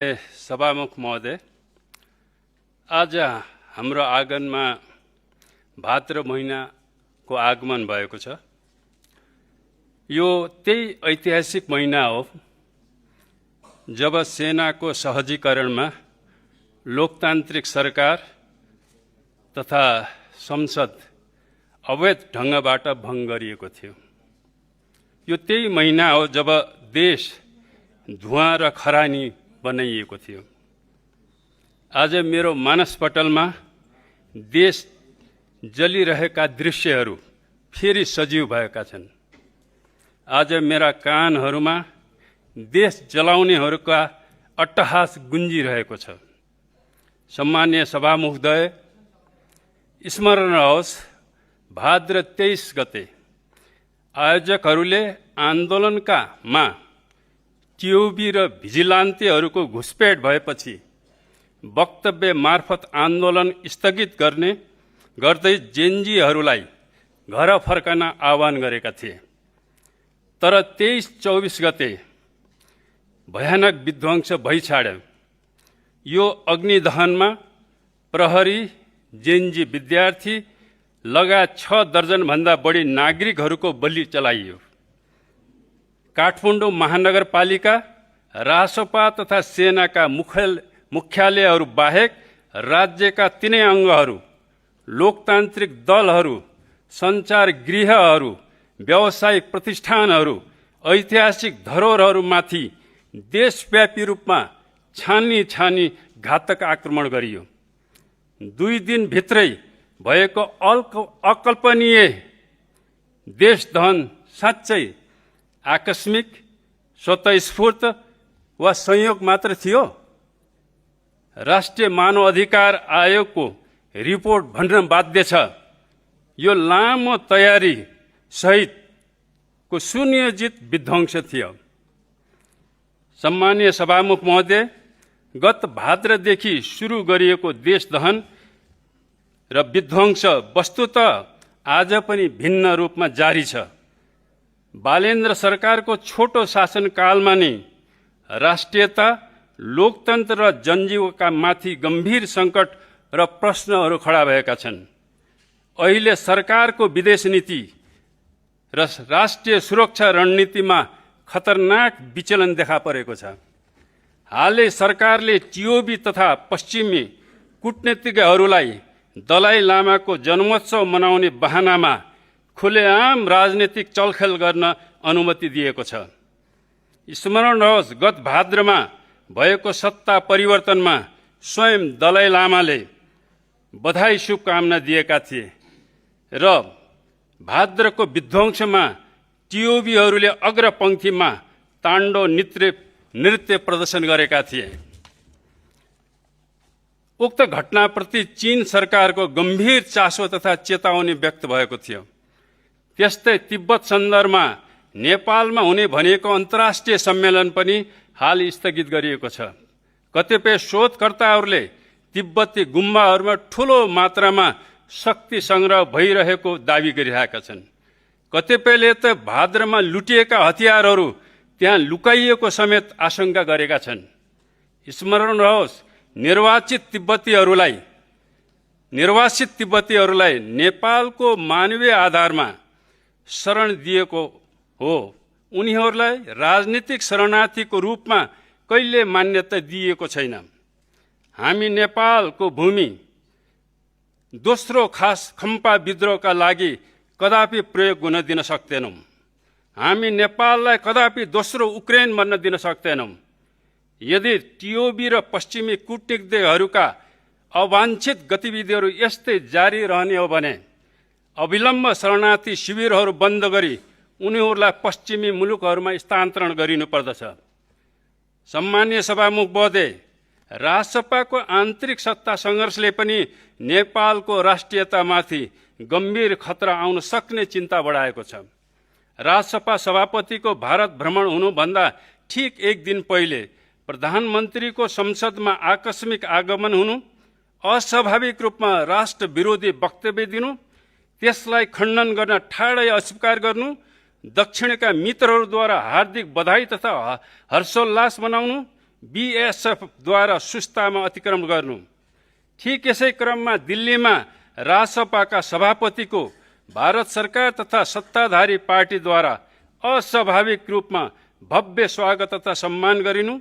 सभामुख महोदय, आज हाम्रो आँगनमा भाद्र महिनाको आगमन भएको छ। यो त्यही ऐतिहासिक महिना हो जब सेनाको सहजीकरणमा लोकतान्त्रिक सरकार तथा संसद अवैध ढङ्गबाट भङ्ग गरिएको थियो। यो त्यही महिना हो जब देश धुवाँ र खरानी बनाइएको थियो। आज मेरो मानसपटलमा देश जलिरहेका दृश्यहरू फेरि सजीव भएका छन्। आज मेरा कानहरूमा देश जलाउनेहरूका अट्टहास गुन्जिरहेको छ। सम्माननीय सभामुखद्वय, स्मरण रहोस्, भाद्र 23 गते आयोजकहरूले आन्दोलनका टिओबी र भिजिलान्तेहरूको घुसपेट भएपछि वक्तव्य मार्फत आन्दोलन स्थगित गर्दै जेनजीहरूलाई घर फर्कन आह्वान गरेका थिए। तर 23-24 गते भयानक विध्वंस भइछाड्यो। यो अग्निदहनमा प्रहरी, जेनजी विद्यार्थी लगायत 6 दर्जनभन्दा बढी नागरिकहरूको बलि चलाइयो। काठमाडौँ महानगरपालिका, रासपा तथा सेनाका मुख्यालयहरू बाहेक राज्यका तीनै अङ्गहरू, लोकतान्त्रिक दलहरू, सञ्चार गृहहरू, व्यावसायिक प्रतिष्ठानहरू, ऐतिहासिक धरोहरहरूमाथि देशव्यापी रूपमा छानी घातक आक्रमण गरियो। 2 दिनभित्रै भएको अकल्पनीय देशदहन साँच्चै आकस्मिक, स्वतःस्फूर्त वा संयोग मात्र थियो? राष्ट्रिय मानव अधिकार आयोगको रिपोर्ट भन्न बाध्य छ, यो लामो तयारी सहितको सुनियोजित विध्वंस थियो। सम्माननीय सभामुख महोदय, गत भाद्रदेखि सुरु गरिएको देशदहन र विध्वंस वस्तुतः आज पनि भिन्न रूपमा जारी छ। बालेन्द्र सरकारको छोटो शासनकालमा नै राष्ट्रियता, लोकतन्त्र र जनजीवनका माथि गम्भीर सङ्कट र प्रश्नहरू खडा भएका छन्। अहिले सरकारको विदेश नीति र राष्ट्रिय सुरक्षा रणनीतिमा खतरनाक विचलन देखा परेको छ। हालै सरकारले टिओबी तथा पश्चिमी कूटनीतिज्ञहरूलाई दलाई लामाको जन्मोत्सव मनाउने बहानामा खुलेआम राजनीतिक चलखेल गर्न अनुमति दिएको छ। स्मरण रहोस्, गत भाद्रमा भएको सत्ता परिवर्तनमा स्वयं दलाई लामाले बधाई शुभकामना दिएका थिए र भाद्रको विध्वंसमा टिओबीहरूले अग्रपङ्क्तिमा ताण्डव नृत्य प्रदर्शन गरेका थिए। उक्त घटनाप्रति चीन सरकारको गम्भीर चासो तथा चेतावनी व्यक्त भएको थियो। त्यस्तै तिब्बत सन्दर्भमा नेपालमा हुने भनेको अन्तर्राष्ट्रिय सम्मेलन पनि हाल स्थगित गरिएको छ। कतिपय शोधकर्ताहरूले तिब्बती गुम्बाहरूमा ठूलो मात्रामा शक्ति सङ्ग्रह भइरहेको दावी गरिरहेका छन्। कतिपयले त भाद्रमा लुटिएका हतियारहरू त्यहाँ लुकाइएको समेत आशंका गरेका छन्। स्मरण रहोस्, निर्वासित तिब्बतीहरूलाई नेपालको मानवीय आधारमा शरण दिएको हो। उनीहरूलाई राजनीतिक शरणार्थीको रूपमा कहिले मान्यता दिएको छैन। हामी नेपालको भूमि दोस्रो खास खम्पा विद्रोहका लागि कदापि प्रयोग हुन दिन सक्दैनौँ। हामी नेपाललाई कदापि दोस्रो उक्रेन बन्न दिन सक्दैनौँ। यदि टिओबी र पश्चिमी कूटनीतिज्ञहरूका अवाञ्छित गतिविधिहरू यस्तै जारी रहने हो भने अविलम्ब शरणार्थी शिविरहरू बन्द गरी उनीहरूलाई पश्चिमी मुलुकहरूमा स्थानान्तरण गरिनुपर्दछ। सम्माननीय सभामुख महोदय, रासपाको आन्तरिक सत्ता सङ्घर्षले पनि नेपालको राष्ट्रियतामाथि गम्भीर खतरा आउन सक्ने चिन्ता बढाएको छ। रासपा सभापतिको भारत भ्रमण हुनुभन्दा ठिक 1 दिन पहिले प्रधानमन्त्रीको संसदमा आकस्मिक आगमन हुनु, अस्वाभाविक रूपमा राष्ट्र विरोधी वक्तव्य दिनु, त्यसलाई खण्डन गर्न ठाडै अस्वीकार गर्नु, दक्षिणका मित्रहरूद्वारा हार्दिक बधाई तथा हर्षोल्लास मनाउनु बीएसएफद्वारा सुस्तामा अतिक्रमण गर्नु। ठिक यसै क्रममा दिल्लीमा राजसभाका सभापतिको भारत सरकार तथा सत्ताधारी पार्टीद्वारा अस्वाभाविक रूपमा भव्य स्वागत तथा सम्मान गरिनु।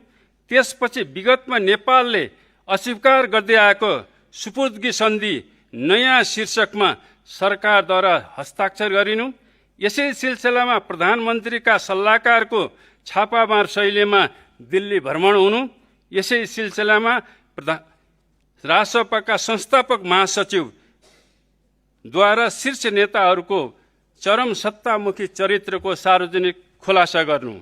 त्यसपछि विगतमा नेपालले अस्वीकार गर्दै आएको सुपुर्दगी सन्धि नयाँ शीर्षकमा सरकारद्वारा हस्ताक्षर गरिनु। यसै सिलसिलामा प्रधानमन्त्रीका सल्लाहकारको छापामार शैलीमा दिल्ली भ्रमण हुनु। यसै सिलसिलामा राजसभाका संस्थापक महासचिवद्वारा शीर्ष नेताहरूको चरम सत्तामुखी चरित्रको सार्वजनिक खुलासा गर्नु।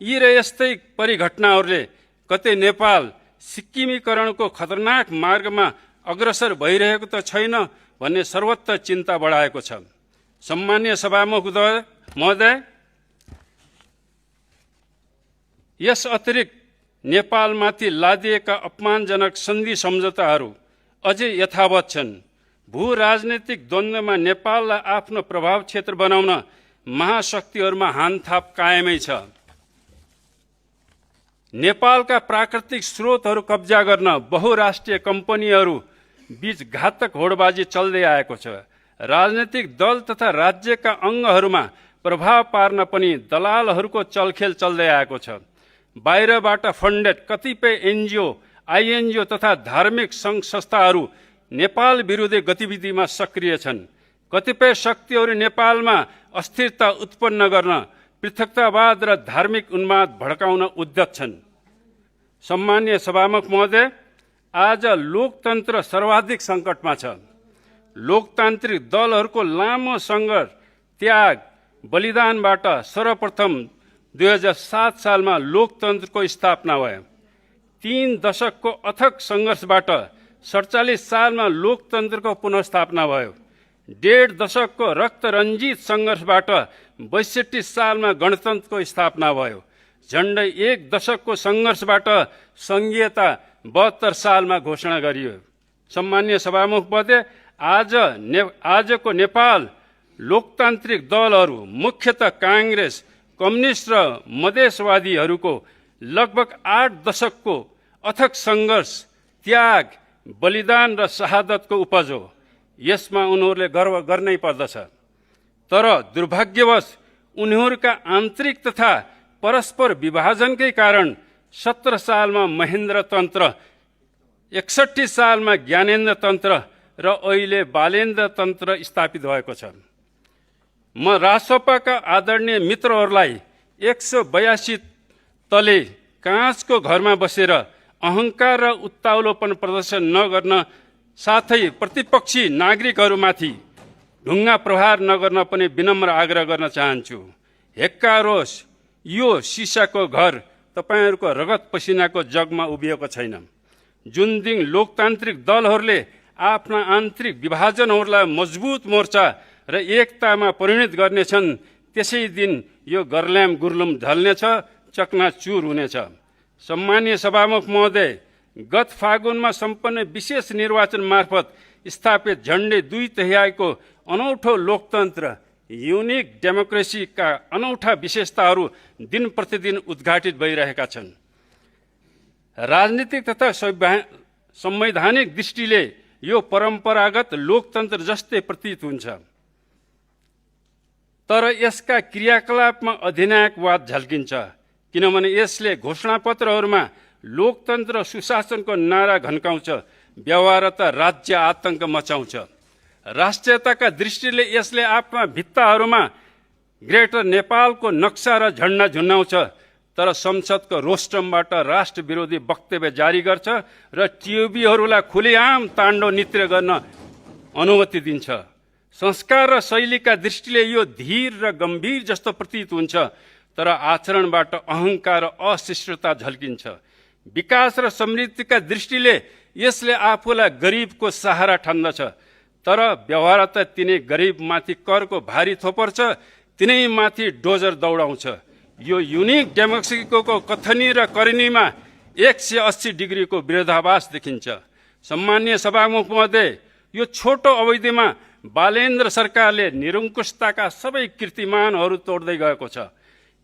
यी र यस्तै परिघटनाहरूले कतै नेपाल सिक्किमीकरणको खतरनाक मार्गमा अग्रसर भइरहेको त छैन भन्ने सर्वत्र चिन्ता बढाएको छ। सम्मानीय सभामुख महोदय, यस अतिरिक्त नेपालमाथि लादिएका अपमानजनक सन्धि सम्झौताहरू अझै यथावत छन्। भू राजनीतिक द्वन्द्वमा नेपाललाई आफ्नो प्रभाव क्षेत्र बनाउन महाशक्तिहरूमा हानथाप कायमै छ। नेपालका प्राकृतिक स्रोतहरू कब्जा गर्न बहुराष्ट्रिय कम्पनीहरू बीच घातक होडबाजी चल्दै आएको छ। राजनीतिक दल तथा राज्यका अङ्गहरूमा प्रभाव पार्न पनि दलालहरूको चलखेल चल्दै आएको छ। बाहिरबाट फन्डेड कतिपय एनजिओ, आइएनजिओ तथा धार्मिक सङ्घ संस्थाहरू नेपाल विरोधी गतिविधिमा सक्रिय छन्। कतिपय शक्तिहरू नेपालमा अस्थिरता उत्पन्न गर्न पृथकतावाद र धार्मिक उन्माद भड्काउन उद्यत छन्। सम्मानीय सभामुख महोदय, आज लोकतन्त्र सर्वाधिक सङ्कटमा छ। लोकतान्त्रिक दलहरूको लामो सङ्घर्ष, त्याग, बलिदानबाट सर्वप्रथम 2007 सालमा लोकतन्त्रको स्थापना भयो। 3 दशकको अथक सङ्घर्षबाट 47 सालमा लोकतन्त्रको पुनर्स्थापना भयो। 1.5 दशकको रक्तरञ्जित सङ्घर्षबाट 62 सालमा गणतन्त्रको स्थापना भयो। झन्डै 1 दशकको सङ्घर्षबाट सङ्घीयता 72 सालमा घोषणा गरियो। सम्मानीय सभामुख महोदय, आजको नेपाल लोकतान्त्रिक दलहरू, मुख्यतः काङ्ग्रेस, कम्युनिस्ट र मधेसवादीहरूको लगभग 8 दशकको अथक सङ्घर्ष, त्याग, बलिदान र शहादतको उपज हो। यसमा उनीहरूले गर्व गर्नै पर्दछ। तर दुर्भाग्यवश उनीहरूका आन्तरिक तथा परस्पर विभाजनकै कारण 17 सालमा महेन्द्र तन्त्र, 61 सालमा ज्ञानेन्द्र तन्त्र र अहिले बालेन्द्र तन्त्र स्थापित भएको छ। म राजसभाका आदरणीय मित्रहरूलाई 182 तले काँचको घरमा बसेर अहङ्कार र उत्ताउलोपन प्रदर्शन नगर्न साथै प्रतिपक्षी नागरिकहरूमाथि ढुङ्गा प्रहार नगर्न पनि विनम्र आग्रह गर्न चाहन्छु। हेक्कारोस्, यो सिसाको घर तपाईहरूको रगत पसिनाको जगमा उभिएको छैन। जुन दिन लोकतान्त्रिक दलहरूले आफ्ना आन्तरिक विभाजनहरूलाई मजबुत मोर्चा र एकतामा परिणत गर्नेछन्, त्यसै दिन यो गर्ल्याम गुर्लुम ढल्नेछ, चकनाचुर हुनेछ। सम्मानीय सभामुख महोदय, गत फागुनमा सम्पन्न विशेष निर्वाचन मार्फत स्थापित झन्डै 2/3 अनौठो लोकतन्त्र, युनिक डेमोक्रेसीका अनौठा विशेषताहरू दिन प्रतिदिन उद्घाटित भइरहेका छन्। राजनीतिक तथा संवैधानिक दृष्टिले यो परम्परागत लोकतन्त्र जस्तै प्रतीत हुन्छ। तर यसका क्रियाकलापमा अधिनायकवाद झल्किन्छ, किनभने यसले घोषणापत्रहरूमा लोकतन्त्र सुशासनको नारा घन्काउँछ, व्यवहारत राज्य आतंक मचाउँछ। राष्ट्रियताका दृष्टिले यसले आफ्ना भित्ताहरूमा ग्रेटर नेपालको नक्सा र झन्डा झुन्डाउँछ, तर संसदको रोस्टमबाट राष्ट्र विरोधी वक्तव्य जारी गर्छ र टियुबीहरूलाई खुलेआम ताण्डव नृत्य गर्न अनुमति दिन्छ। संस्कार र शैलीका दृष्टिले यो धीर र गम्भीर जस्तो प्रतीत हुन्छ, तर आचरणबाट अहङ्कार र अशिष्टता झल्किन्छ। विकास र समृद्धिका दृष्टिले यसले आफूलाई गरिबको सहारा ठान्दछ, तर व्यवहारत तिनै गरिबमाथि करको भारी थोपर्छ, तिनैमाथि डोजर दौडाउँछ। यो युनिक डेमोक्रेसीको कथनी र करिनीमा 180 डिग्रीको विरोधाभास देखिन्छ। सम्मानीय सभामुख महोदय, यो छोटो अवधिमा बालेन्द्र सरकारले निरङ्कुशताका सबै कीर्तिमानहरू तोड्दै गएको छ।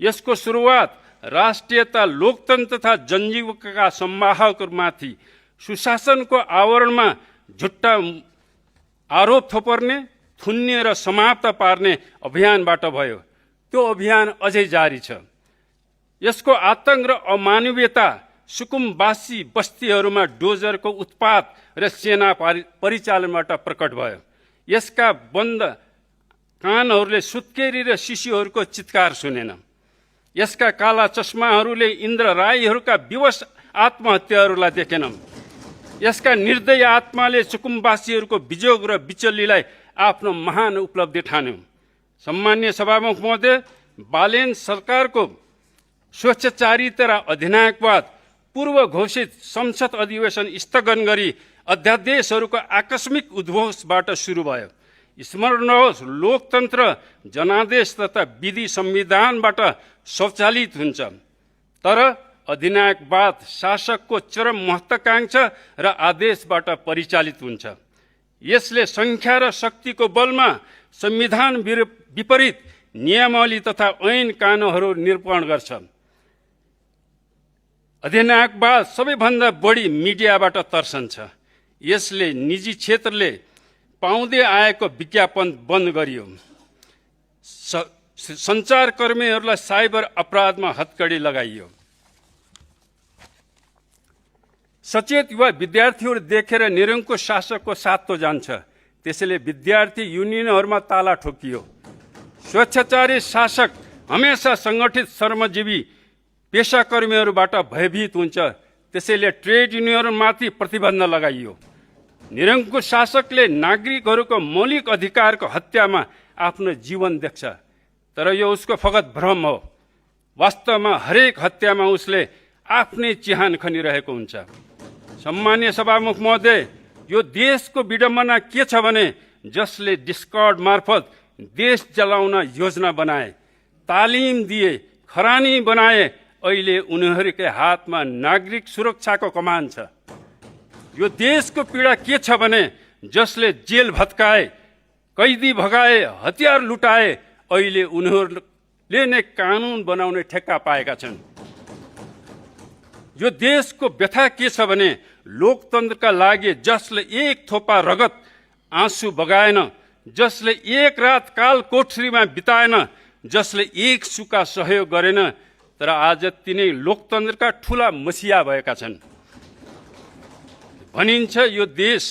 यसको सुरुवात राष्ट्रियता, लोकतन्त्र तथा जनजीविकाका संवाहकहरूमाथि सुशासनको आवरणमा झुट्टा आरोप थोपर्ने, थुन्ने र समाप्त पार्ने अभियानबाट भयो। त्यो अभियान अझै जारी छ। यसको आतंक र अमानवीयता सुकुमवासी बस्तीहरूमा डोजरको उत्पात र सेना परिचालनबाट प्रकट भयो। यसका बन्द कानहरूले सुत्केरी र शिशुहरूको चित्कार सुनेन। यसका काला चस्माहरूले इन्द्र राईहरूका विवश आत्महत्याहरूलाई देखेन। यसका निर्दय आत्माले सुकुमवासीहरूको विजोग र बिचल्लीलाई आफ्नो महान उपलब्धि ठान्यो। सम्मान्य सभामुख महोदय, बालेन सरकारको स्वेच्छाचारिता र अधिनायकवाद पूर्व घोषित संसद अधिवेशन स्थगन गरी अध्यादेशहरूको आकस्मिक उद्घोषबाट सुरु भयो। स्मरण रहोस्, लोकतन्त्र जनादेश तथा विधि संविधानबाट स्वचालित हुन्छ, तर अधिनायकवाद शासकको चरम महत्वाकांक्षा र आदेशबाट परिचालित हुन्छ। यसले संख्या र शक्तिको बलमा संविधान विपरीत नियमावली तथा ऐन कानुनहरू निरूपण गर्छ। अधिनायकवाद सबैभन्दा बढी मिडियाबाट तर्सन्छ। यसले निजी क्षेत्रले पाउँदै आएको विज्ञापन बन्द गरियो। सञ्चारकर्मीहरूलाई साइबर अपराधमा हतकडी लगाइयो। सचेत युवा विद्यार्थीहरू देखेर निरङ्कुश शासकको सातो जान्छ। त्यसैले विद्यार्थी युनियनहरूमा ताला ठोकियो। स्वेच्छाचारी शासक हमेसा सङ्गठित श्रमजीवी पेसाकर्मीहरूबाट भयभीत हुन्छ। त्यसैले ट्रेड युनियनमाथि प्रतिबन्ध लगाइयो। निरङ्कुश शासकले नागरिकहरूको मौलिक अधिकारको हत्यामा आफ्नो जीवन देख्छ, तर यो उसको फगत भ्रम हो। वास्तवमा हरेक हत्यामा उसले आफ्नै चिहान खनिरहेको हुन्छ। सम्मान्य सभामुख महोदय, यो देशको विडम्बना के छ भने जसले डिस्कर्ड मार्फत देश जलाउन योजना बनाए, तालिम दिए, खरानी बनाए, अहिले उनीहरूकै हातमा नागरिक सुरक्षाको कमान छ। यो देशको पीडा के छ भने जसले जेल भत्काए, कैदी भगाए, हतियार लुटाए, अहिले उनीहरूले नै कानुन बनाउने ठेक्का पाएका छन्। यो देशको व्यथा के छ भने लोकतन्त्रका लागि जसले एक थोपा रगत आँसु बगाएन, जसले एक रात काल कोठरीमा बिताएन, जसले एक सुका सहयोग गरेन, तर आज तिनै लोकतन्त्रका ठूला मसिया भएका छन्। भनिन्छ यो देश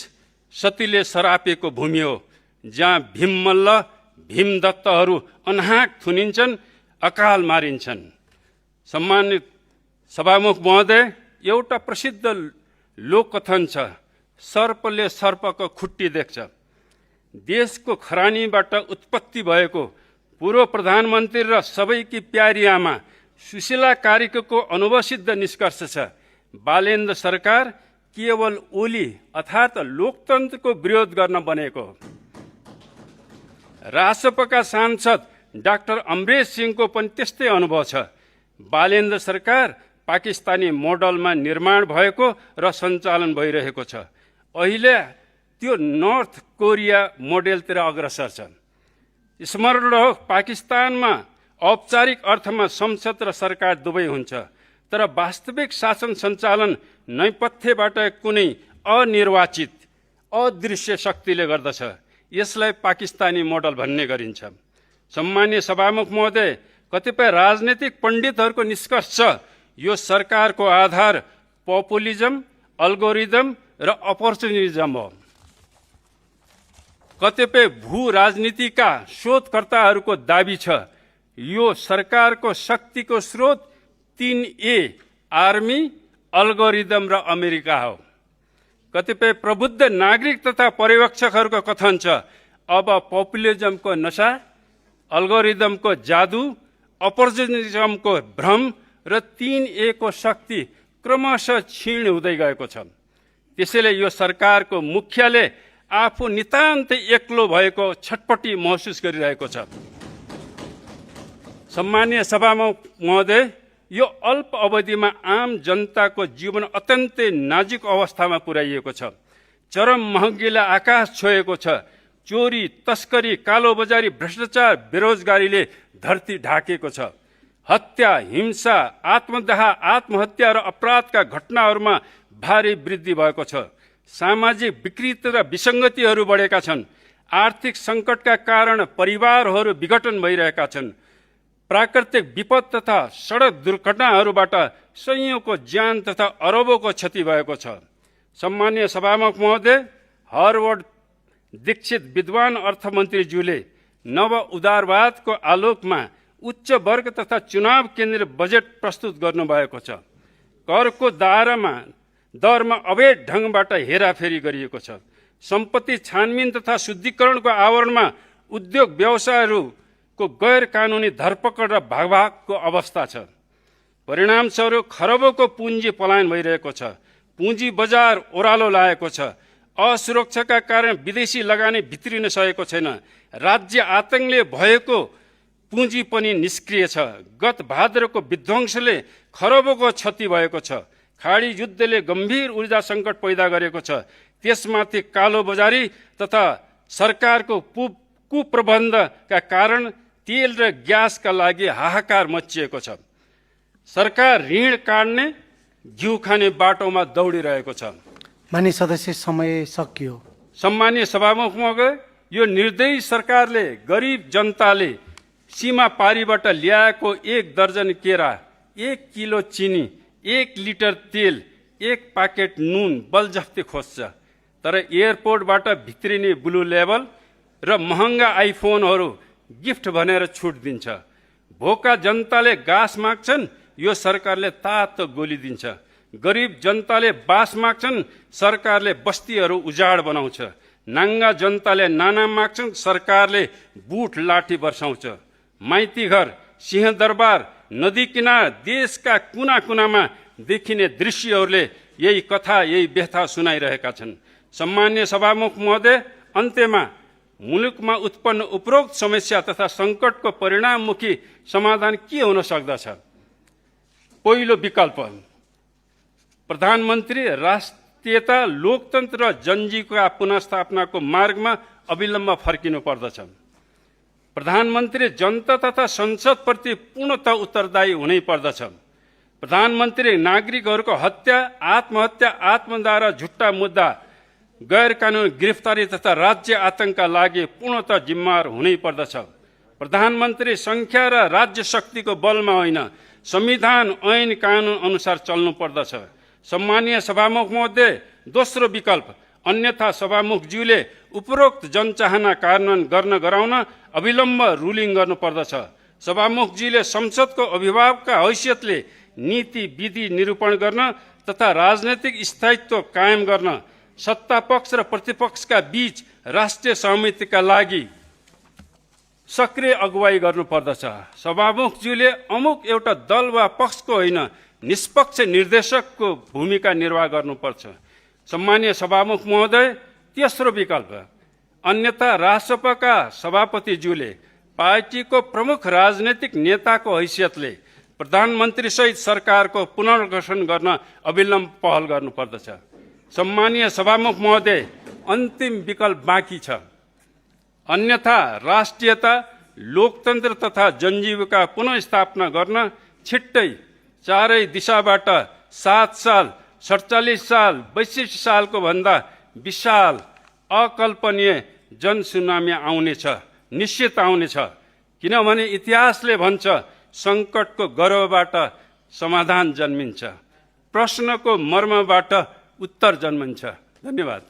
सतीले सरापेको भूमि हो, जहाँ भीममल्ल भीमदत्तहरू अनाहक थुनिन्छन्, अकाल मारिन्छन्। सम्मानित सभामुख महोदय, एउटा प्रसिद्ध लोककथन छ, सर्पले सर्पको खुट्टी देख्छ। देशको खरानीबाट उत्पत्ति भएको पूर्व प्रधानमन्त्री र सबैकी प्यारी आमा सुशीला कारिकोको अनुभवसिद्ध निष्कर्ष छ, बालेन्द्र सरकार केवल ओली अर्थात् लोकतन्त्रको विरोध गर्न बनेको हो। रासपका सांसद डाक्टर अमरेश सिंहको पनि त्यस्तै अनुभव छ। बालेन्द्र सरकार पाकिस्तानी मोडलमा निर्माण भएको र सञ्चालन भइरहेको छ। अहिले त्यो नर्थ कोरिया मोडेलतिर अग्रसर छ। स्मरण रहोस्, पाकिस्तानमा औपचारिक अर्थमा संसद र सरकार दुवै हुन्छ, तर वास्तविक शासन सञ्चालन नैपथ्यबाट कुनै अनिर्वाचित अदृश्य शक्तिले गर्दछ। यसलाई पाकिस्तानी मोडल भन्ने गरिन्छ। सम्मान्य सभामुख महोदय, कतिपय राजनीतिक पण्डितहरूको निष्कर्ष छ यो सरकारको आधार पपुलिजम, अल्गोरिदम र अपर्चुनिजम हो। कतिपय भू राजनीतिका शोधकर्ताहरूको दाबी छ यो सरकारको शक्तिको स्रोत 3A आर्मी, अल्गोरिदम र अमेरिका हो। कतिपय प्रबुद्ध नागरिक तथा पर्यवेक्षकहरूको कथन छ अब पपुलिजमको नशा, अल्गोरिदमको जादु, अपर्चुनिजमको भ्रम र 3A को शक्ति क्रमशः क्षीण हुँदै गएको छ। त्यसैले यो सरकारको मुखियाले आफू नितान्तै एक्लो भएको छटपटी महसुस गरिरहेको छ। सम्मान्य सभामुख महोदय, यो अल्प अवधिमा आम जनताको जीवन अत्यन्तै नाजुक अवस्थामा पुर्याइएको छ। चरम महँगीले आकाश छोएको छ। चोरी, तस्करी, कालोबजारी, भ्रष्टाचार, बेरोजगारीले धरती ढाकेको छ। हत्या, हिंसा, आत्मदाह, आत्महत्या र अपराधका घटनाहरूमा भारी वृद्धि भएको छ। सामाजिक विकृति र विसङ्गतिहरू बढेका छन्। आर्थिक सङ्कटका कारण परिवारहरू विघटन भइरहेका छन्। प्राकृतिक विपद तथा सडक दुर्घटनाहरूबाट सयौंको ज्यान तथा अरबौंको क्षति भएको छ। सम्मानीय सभामुख महोदय, हार्वर्ड दीक्षित विद्वान अर्थमन्त्रीज्यूले नव उदारवादको आलोकमा उच्च वर्ग तथा चुनाव केन्द्रित बजेट प्रस्तुत गर्नुभएको छ। करको दरमा अवैध ढङ्गबाट हेराफेरी गरिएको छ। सम्पत्ति छानबिन तथा शुद्धिकरणको आवरणमा उद्योग व्यवसायहरूको गैर कानुनी धरपकड र भागभागको अवस्था छ। परिणामस्वरूप खरबौंको पुँजी पलायन भइरहेको छ। पुँजी बजार ओह्रालो लागेको छ। असुरक्षाका कारण विदेशी लगानी भित्रिन सकेको छैन। राज्य आतंकले भएको पुँजी पनि निष्क्रिय छ। गत भाद्रको विध्वंसले खरबौंको क्षति भएको छ। खाडी युद्धले गम्भीर ऊर्जा सङ्कट पैदा गरेको छ। त्यसमाथि कालो बजारी तथा सरकारको कुप्रबन्धका कारण तेल र ग्यासका लागि हाहाकार मचिएको छ। सरकार ऋण काट्ने, घिउ खाने बाटोमा दौडिरहेको छ। माननीय सदस्य, समय सकियो। सम्मानीय सभामुख महोदय, यो निर्दयी सरकारले गरिब जनताले सीमा पारीबाट ल्याएको 1 दर्जन केरा, 1 किलो चिनी, 1 लिटर तेल, 1 पाकेट नुन बलजफ्ती खोज्छ। तर एयरपोर्टबाट भित्रिने ब्लू लेबल र महँगा आइफोनहरू गिफ्ट भनेर छुट दिन्छ। भोका जनताले घाँस माग्छन्, यो सरकारले तातो गोली दिन्छ। गरिब जनताले बास माग्छन्, सरकारले बस्तीहरू उजाड बनाउँछ। नाङ्गा जनताले नाना माग्छन्, सरकारले बुट लाठी बर्साउँछ। माइती घर, सिंहदरबार, नदी किनार, देशका कुना कुनामा देखिने दृश्यहरूले यही कथा, यही व्यथा सुनाइरहेका छन्। सम्मानीय सभामुख महोदय, अन्त्यमा मुलुकमा उत्पन्न उपरोक्त समस्या तथा सङ्कटको परिणाममुखी समाधान के हुन सक्दछ? पहिलो विकल्प, प्रधानमन्त्री राष्ट्रियता, लोकतन्त्र र जनजीविका पुनर्स्थापनाको मार्गमा अविलम्ब फर्किनु पर्दछ। प्रधानमन्त्री जनता तथा संसदप्रति पूर्णतः उत्तरदायी हुनै पर्दछ। प्रधानमन्त्री नागरिकहरूको हत्या, आत्महत्या, आत्मदाह र झुट्टा मुद्दा, गैर कानुनी गिरफ्तारी तथा राज्य आतंकका लागि पूर्णतः जिम्मेवार हुनै पर्दछ। प्रधानमन्त्री संख्या र राज्य शक्तिको बलमा होइन, संविधान, ऐन कानुन अनुसार चल्नु पर्दछ। सम्मानीय सभामुख महोदय, दोस्रो विकल्प, अन्यथा सभामुखज्यूले उपरोक्त जनचाहना कार्यान्वयन गर्न गराउन अविलम्ब रुलिङ गर्नुपर्दछ। सभामुखज्यूले संसदको अभिभावकका हैसियतले नीति विधि निरूपण गर्न तथा राजनैतिक स्थायित्व कायम गर्न सत्ता पक्ष र प्रतिपक्षका बीच राष्ट्रिय सहमतिका लागि सक्रिय अगुवाई गर्नुपर्दछ। सभामुखज्यूले अमुक एउटा दल वा पक्षको होइन, निष्पक्ष निर्देशकको भूमिका निर्वाह गर्नुपर्छ। सम्मानीय सभामुख महोदय, तेस्रो विकल्प, अन्यथा राष्ट्रसभाका सभापतिज्यूले पार्टीको प्रमुख राजनैतिक नेताको हैसियतले प्रधानमन्त्रीसहित सरकारको पुनर्गठन गर्न अविलम्ब पहल गर्नुपर्दछ। सम्मानीय सभामुख महोदय, अन्तिम विकल्प बाँकी छ। अन्यथा राष्ट्रियता, लोकतन्त्र तथा जनजीविका पुनर्स्थापना गर्न छिट्टै चारै दिशाबाट 7 साल, 47 साल, 62 सालको भन्दा विशाल अकल्पनीय जनसुनामी आउनेछ, निश्चित आउनेछ। किनभने इतिहासले भन्छ, सङ्कटको गर्भबाट समाधान जन्मिन्छ, प्रश्नको मर्मबाट उत्तर जन्मिन्छ। धन्यवाद।